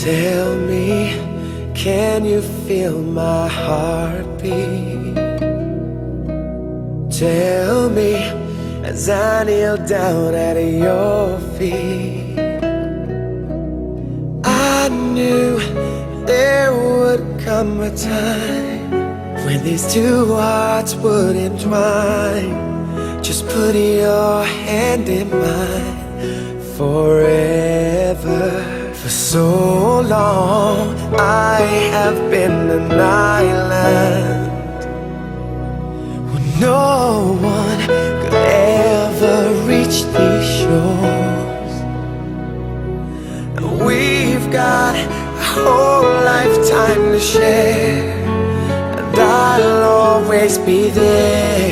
Tell me, can you feel my heartbeat? Tell me, as I kneel down at your feet. I knew there would come a time when these two hearts would entwine. Just put your hand in mine forever. For so long I have been an island where no one could ever reach these shores. And we've got a whole lifetime to share, and I'll always be there,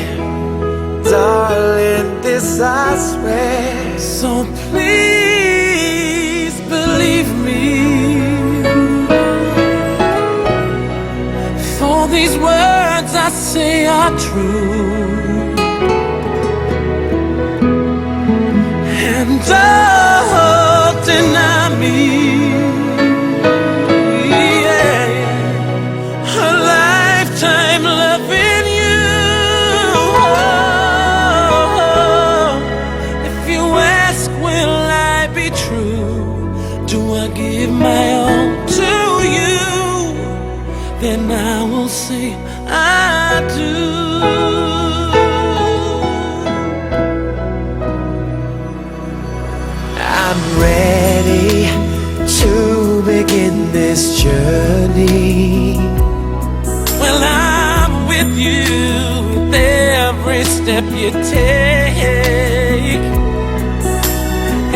darling, this I swear. So please believe me, for these words I say are true, and don't deny me. Yeah, a lifetime loving you. If you ask, will I be true? Do I give my all to you? Then I will say I do. I'm ready to begin this journey. Well, I'm with you with every step you take,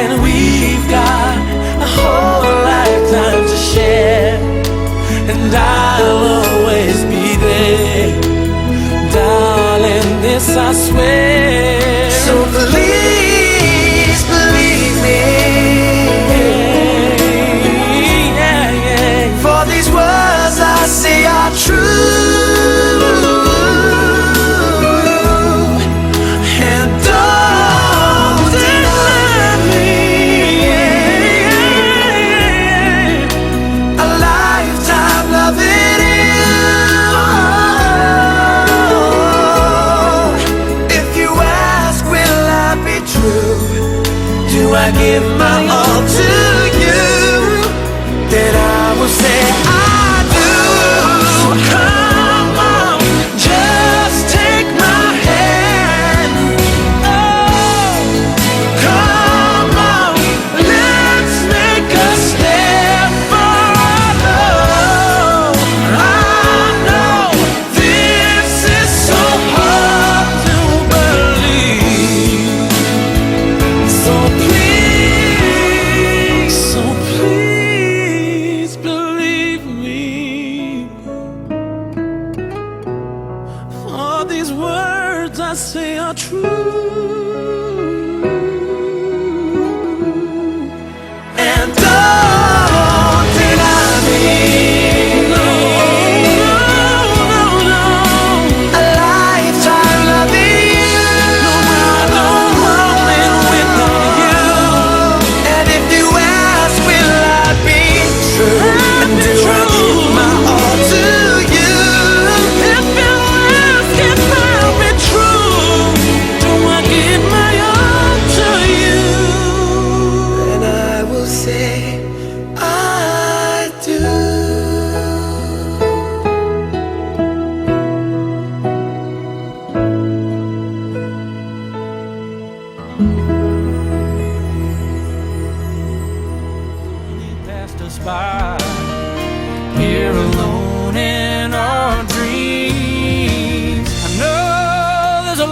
and we've got a whole lifetime to share, and I'll always be there, darling, this I swear. So please believe me, yeah, yeah. for these words I say are true, and don't deny me. A lifetime loving you. If you ask, will I be true? Do I give my all to you? Then I will say I do. So come on, just take my hand. Oh, come on, let's make a step forward. I know this is so hard to believe. So please believe me. All these words I say are true, And don't deny me. no, no, no. A lifetime loving you. No, I don't want it without you. And if you ask, will I be true? And do I give my all to you? If you ask if I'll be true, do I give my all to you? And I will say I do. He passed us by, here alone in our dreams. I know there's a